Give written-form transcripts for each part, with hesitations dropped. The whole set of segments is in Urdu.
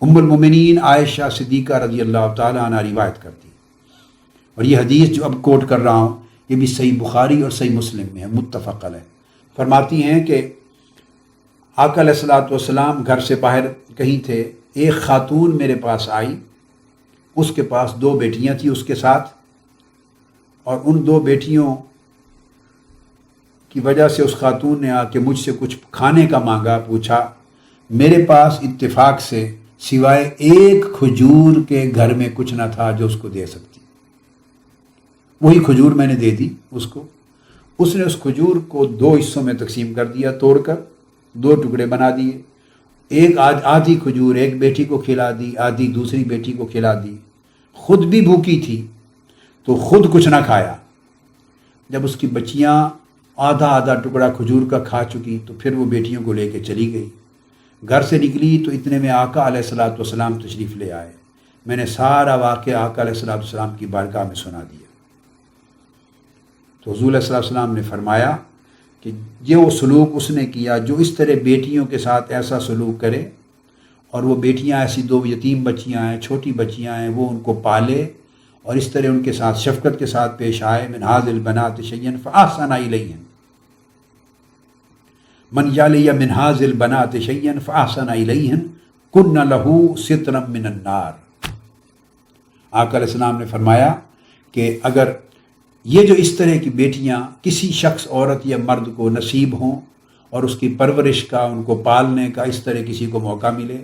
ام المومنین عائشہ صدیقہ رضی اللہ تعالیٰ عنہ روایت کرتی، اور یہ حدیث جو اب کوٹ کر رہا ہوں یہ بھی صحیح بخاری اور صحیح مسلم میں ہے، متفق علیہ۔ فرماتی ہیں کہ آقا علیہ الصلوۃ والسلام گھر سے باہر کہیں تھے، ایک خاتون میرے پاس آئی، اس کے پاس 2 بیٹیاں تھیں اس کے ساتھ، اور ان 2 بیٹیوں کی وجہ سے اس خاتون نے آ کے مجھ سے کچھ کھانے کا مانگا، پوچھا۔ میرے پاس اتفاق سے سوائے ایک کھجور کے گھر میں کچھ نہ تھا جو اس کو دے سکتی، وہی کھجور میں نے دے دی اس کو۔ اس نے اس کھجور کو 2 حصوں میں تقسیم کر دیا، توڑ کر 2 ٹکڑے بنا دیے، ایک آدھی کھجور ایک بیٹی کو کھلا دی، آدھی دوسری بیٹی کو کھلا دی۔ خود بھی بھوکی تھی تو خود کچھ نہ کھایا۔ جب اس کی بچیاں آدھا ٹکڑا کھجور کا کھا چکی تو پھر وہ بیٹیوں کو لے کے چلی گئی۔ گھر سے نکلی تو اتنے میں آقا علیہ الصلوۃ والسلام تشریف لے آئے۔ میں نے سارا واقعہ آقا علیہ الصلوۃ والسلام کی بارگاہ میں سنا دیا۔ تو حضور علیہ الصلوۃ والسلام نے فرمایا کہ یہ وہ سلوک اس نے کیا جو اس طرح بیٹیوں کے ساتھ ایسا سلوک کرے، اور وہ بیٹیاں ایسی 2 یتیم بچیاں ہیں، چھوٹی بچیاں ہیں، وہ ان کو پالے اور اس طرح ان کے ساتھ شفقت کے ساتھ پیش آئے۔ من ھذ البنات شیئا فاحسن الیہن، من یعلی من ھذ البنات شیئا فاحسن الیہن کن لہ سترا من النار۔ آقا علیہ السلام نے فرمایا کہ اگر یہ جو اس طرح کی بیٹیاں کسی شخص، عورت یا مرد کو نصیب ہوں، اور اس کی پرورش کا، ان کو پالنے کا اس طرح کسی کو موقع ملے،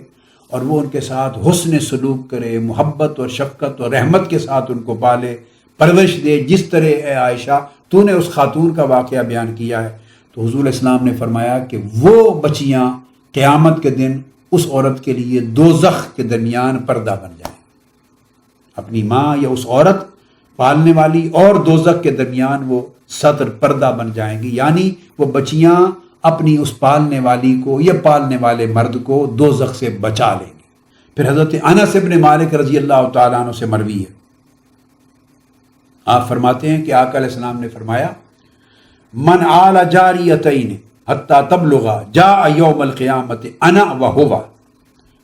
اور وہ ان کے ساتھ حسن سلوک کرے، محبت اور شفقت اور رحمت کے ساتھ ان کو پالے، پرورش دے، جس طرح اے عائشہ تو نے اس خاتون کا واقعہ بیان کیا ہے، تو حضور علیہ السلام نے فرمایا کہ وہ بچیاں قیامت کے دن اس عورت کے لیے دوزخ کے درمیان پردہ بن جائیں، اپنی ماں یا اس عورت پالنے والی اور دوزخ کے درمیان وہ ستر پردہ بن جائیں گی، یعنی وہ بچیاں اپنی اس پالنے والی کو یا پالنے والے مرد کو دوزخ سے بچا لیں گے۔ پھر حضرت انس بن مالک رضی اللہ تعالیٰ عنہ سے مروی ہے، آپ فرماتے ہیں کہ آقا علیہ السلام نے فرمایا من آل جاریتین حتی تبلغا جاء یوم القیامت انا وہو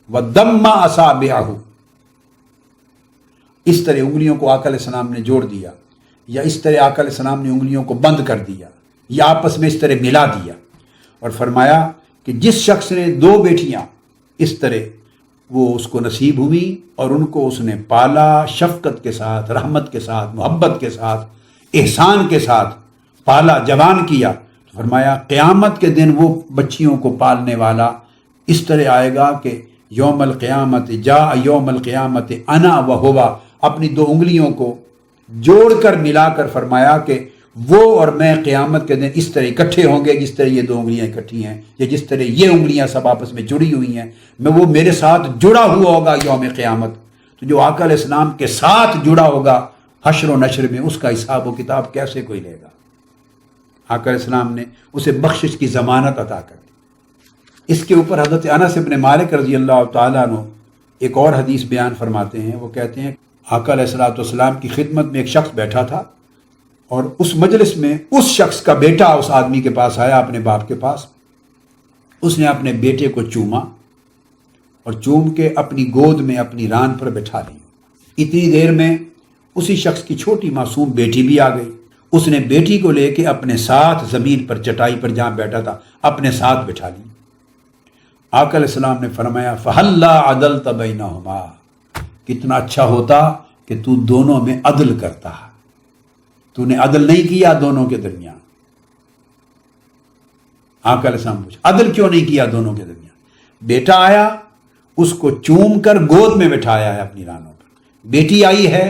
ودم اصابعہ۔ اس طرح انگلیوں کو آقا علیہ السلام نے جوڑ دیا، یا اس طرح آقا علیہ السلام نے انگلیوں کو بند کر دیا، یا آپس میں اس طرح ملا دیا، اور فرمایا کہ جس شخص نے 2 بیٹیاں اس طرح وہ اس کو نصیب ہوئی اور ان کو اس نے پالا، شفقت کے ساتھ، رحمت کے ساتھ، محبت کے ساتھ، احسان کے ساتھ پالا، جوان کیا، تو فرمایا قیامت کے دن وہ بچیوں کو پالنے والا اس طرح آئے گا کہ یوم القیامت جاء یوم القیامت انا وہو، اپنی 2 انگلیوں کو جوڑ کر ملا کر فرمایا کہ وہ اور میں قیامت کے دن اس طرح اکٹھے ہوں گے جس طرح یہ 2 انگلیاں اکٹھی ہیں، یا جس طرح یہ انگلیاں سب آپس میں جڑی ہوئی ہیں، وہ میرے ساتھ جڑا ہوا ہوگا یوم قیامت۔ تو جو آقا علیہ السلام کے ساتھ جڑا ہوگا حشر و نشر میں، اس کا حساب و کتاب کیسے کوئی لے گا؟ آقا علیہ السلام نے اسے بخشش کی ضمانت عطا کر دی۔ اس کے اوپر حضرت انس بن مالک رضی اللہ تعالیٰ عنہ ایک اور حدیث بیان فرماتے ہیں، وہ کہتے ہیں آقا علیہ الصلوۃ والسلام کی خدمت میں ایک شخص بیٹھا تھا، اور اس مجلس میں اس شخص کا بیٹا اس آدمی کے پاس آیا، اپنے باپ کے پاس۔ اس نے اپنے بیٹے کو چوما اور چوم کے اپنی گود میں اپنی ران پر بٹھا لی۔ اتنی دیر میں اسی شخص کی چھوٹی معصوم بیٹی بھی آ گئی۔ اس نے بیٹی کو لے کے اپنے ساتھ زمین پر، چٹائی پر جہاں بیٹھا تھا، اپنے ساتھ بٹھا لی۔ آقا علیہ السلام نے فرمایا فَهَلَّا عَدَلْتَ بَيْنَهُمَا، کتنا اچھا ہوتا کہ تو دونوں میں عدل کرتا، تو نے عدل نہیں کیا دونوں کے درمیان۔ آقا علیہ السلام پوچھا عدل کیوں نہیں کیا دونوں کے درمیان؟ بیٹا آیا، اس کو چوم کر گود میں بٹھایا ہے اپنی رانوں پر، بیٹی آئی ہے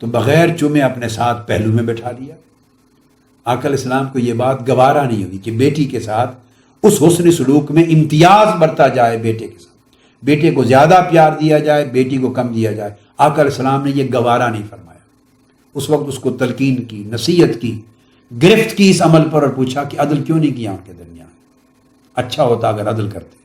تو بغیر چومے اپنے ساتھ پہلو میں بٹھا لیا۔ آقا علیہ السلام کو یہ بات گوارا نہیں ہوئی کہ بیٹی کے ساتھ اس حسن سلوک میں امتیاز برتا جائے، بیٹے کے ساتھ بیٹے کو زیادہ پیار دیا جائے، بیٹی کو کم دیا جائے۔ آقا علیہ السلام نے یہ گوارا نہیں فرمایا۔ اس وقت اس کو تلقین کی، نصیحت کی، گرفت کی اس عمل پر، اور پوچھا کہ عدل کیوں نہیں کیا ان کے درمیان؟ اچھا ہوتا اگر عدل کرتے۔